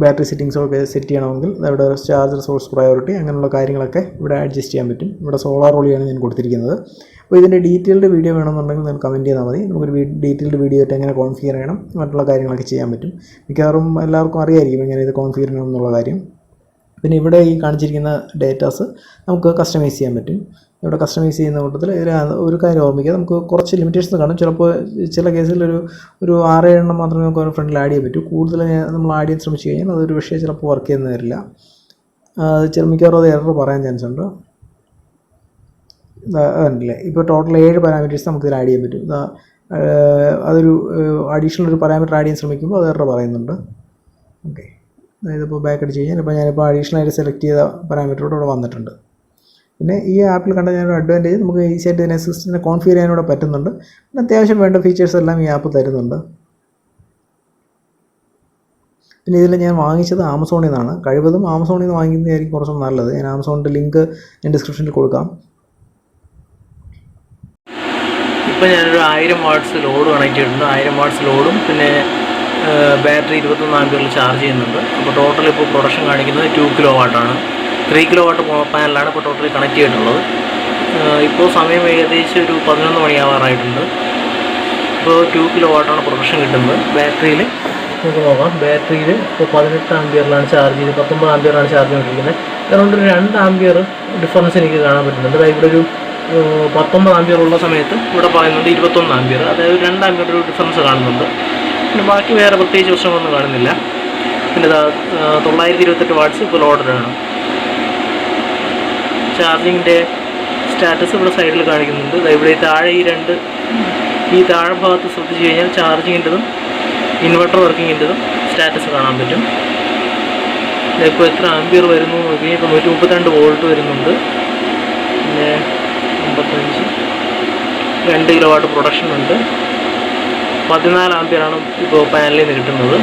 ബാറ്ററി സെറ്റിങ്സോ ഒക്കെ സെറ്റ് ചെയ്യണമെങ്കിൽ ഇവിടെ ചാർജർ സോഴ്സ് പ്രയോറിറ്റി അങ്ങനെയുള്ള കാര്യങ്ങളൊക്കെ ഇവിടെ അഡ്ജസ്റ്റ് ചെയ്യാൻ പറ്റും. ഇവിടെ സോളാർ ഒളിയാണ് ഞാൻ കൊടുത്തിരിക്കുന്നത്. അപ്പോൾ ഇതിൻ്റെ ഡീറ്റെയിൽഡ് വീഡിയോ വേണമെന്നുണ്ടെങ്കിൽ നിങ്ങൾക്ക് കമൻറ്റ് ചെയ്താൽ മതി. നമുക്കൊരു ഡീറ്റെയിൽഡ് വീഡിയോ ആയിട്ട് എങ്ങനെ കോൺഫിഗർ ചെയ്യണം മറ്റുള്ള കാര്യങ്ങളൊക്കെ ചെയ്യാൻ പറ്റും. മിക്കവാറും എല്ലാവർക്കും അറിയായിരിക്കും എങ്ങനെ ഇത് കോൺഫിഗർ ചെയ്യണം എന്നുള്ള കാര്യം. പിന്നെ ഇവിടെ ഈ കാണിച്ചിരിക്കുന്ന ഡേറ്റാസ് നമുക്ക് കസ്റ്റമൈസ് ചെയ്യാൻ പറ്റും. ഇവിടെ കസ്റ്റമൈസ് ചെയ്യുന്ന കൂട്ടത്തിൽ ഒരു കാര്യം ഓർമ്മിക്കുക, നമുക്ക് കുറച്ച് ലിമിറ്റേഷൻസ് കാണും. ചിലപ്പോൾ ചില കേസിൽ ഒരു 6-7 എണ്ണം മാത്രമേ നമുക്ക് ഫ്രണ്ടിൽ ആഡ് ചെയ്യാൻ പറ്റൂ. കൂടുതൽ നമ്മൾ ആഡ് ചെയ്യാൻ ശ്രമിച്ചു കഴിഞ്ഞാൽ അതൊരു പക്ഷേ ചിലപ്പോൾ വർക്ക് ചെയ്യുന്ന വരില്ല. മിക്കവാറും അത് എറർ പറയാൻ ചാൻസ് ഉണ്ട്. അതല്ലേ ഇപ്പോൾ ടോട്ടൽ 7 പാരാമീറ്റേഴ്സ് നമുക്ക് ഇതിൽ ആഡ് ചെയ്യാൻ പറ്റും. അതൊരു അഡീഷണൽ ഒരു പാരാമീറ്റർ ആഡ് ചെയ്യാൻ ശ്രമിക്കുമ്പോൾ അത് എറർ പറയുന്നുണ്ട്. ഓക്കെ, അതായത് ഇപ്പോൾ ബാക്ക് അടിച്ച് കഴിഞ്ഞാൽ ഇപ്പോൾ ഞാനിപ്പോൾ അഡീഷണലായിട്ട് സെലക്ട് ചെയ്ത പാരാമീറ്ററോട് ഇവിടെ വന്നിട്ടുണ്ട്. പിന്നെ ഈ ആപ്പിൽ കണ്ട ഞാനൊരു അഡ്വാൻറ്റേജ്, നമുക്ക് ഈസിയായിട്ട് ഇതിനെ സിസ്റ്റത്തിനെ കോൺഫിഗർ ചെയ്യാനൂടെ പറ്റുന്നുണ്ട്. പിന്നെ അത്യാവശ്യം വേണ്ട ഫീച്ചേഴ്സ് എല്ലാം ഈ ആപ്പ് തരുന്നുണ്ട്. പിന്നെ ഇതിൽ ഞാൻ വാങ്ങിച്ചത് ആമസോണിൽ നിന്നാണ്. കഴിവതും ആമസോണിൽ നിന്ന് വാങ്ങിക്കുന്നതായിരിക്കും കുറച്ചും നല്ലത്. ഞാൻ ആമസോണിൻ്റെ ലിങ്ക് ഞാൻ ഡിസ്ക്രിപ്ഷനിൽ കൊടുക്കാം. ഇപ്പോൾ ഞാനൊരു 1000 വാട്ട്സ് ലോഡ് കണക്ട് ചെയ്തിട്ടുണ്ട്. 1000 വാട്ട്സ് ലോഡും പിന്നെ ബാറ്ററി 21 ആമ്പിയറിൽ ചാർജ് ചെയ്യുന്നുണ്ട്. അപ്പോൾ ടോട്ടൽ ഇപ്പോൾ പ്രൊഡക്ഷൻ കാണിക്കുന്നത് 2 കിലോ വാട്ടാണ്. 3 കിലോ വാട്ട് പാനലാണ് ഇപ്പോൾ ടോട്ടലി കണക്ട് ചെയ്തിട്ടുള്ളത്. ഇപ്പോൾ സമയം ഏകദേശം ഒരു 11 മണിയാവാറായിട്ടുണ്ട്. ഇപ്പോൾ 2 കിലോ വാട്ടാണ് പ്രൊഡക്ഷൻ കിട്ടുന്നത്. ബാറ്ററിയിൽ നമുക്ക് നോക്കാം. ബാറ്ററിയിൽ ഇപ്പോൾ 18 ആമ്പിയറിലാണ് ചാർജ് ചെയ്ത് 19 ആമ്പിയറാണ് ചാർജ് ചെയ്തിരിക്കുന്നത്. അതുകൊണ്ട് ഒരു 2 ആമ്പിയർ ഡിഫറൻസ് എനിക്ക് കാണാൻ പറ്റുന്നുണ്ട്. അതായത് ഇവിടെ ഒരു 19 ആമ്പിയർ ഉള്ള സമയത്ത് ഇവിടെ പറയുന്നുണ്ട് 21 ആമ്പിയർ, അതായത് 2 ആമ്പിയർ ഒരു ഡിഫറൻസ് കാണുന്നുണ്ട്. പിന്നെ ബാക്കി വേറെ പ്രത്യേകിച്ച് പ്രശ്നങ്ങളൊന്നും കാണുന്നില്ല. പിന്നെ 928 വാട്ട്സ് ഇപ്പോൾ ലോഡഡാണ്. ചാർജിങ്ങിൻ്റെ സ്റ്റാറ്റസ് ഇവിടെ സൈഡിൽ കാണിക്കുന്നുണ്ട്. ഇവിടെ താഴെ ഈ താഴെ ഭാഗത്ത് ശ്രദ്ധിച്ച് കഴിഞ്ഞാൽ ചാർജിങ്ങിൻ്റെതും ഇൻവെർട്ടർ വർക്കിങ്ങിൻ്റെതും സ്റ്റാറ്റസ് കാണാൻ പറ്റും. ഇപ്പോൾ എത്ര ആമ്പിയർ വരുന്നു നോക്കി. ഇപ്പോൾ 132 വോൾട്ട് വരുന്നുണ്ട്. പിന്നെ 55 2 കിലോ വാട്ട് പ്രൊഡക്ഷൻ ഉണ്ട്. 14 ആമ്പിയറാണ് ഇപ്പോൾ പാനലിൽ നിന്ന് കിട്ടുന്നത്.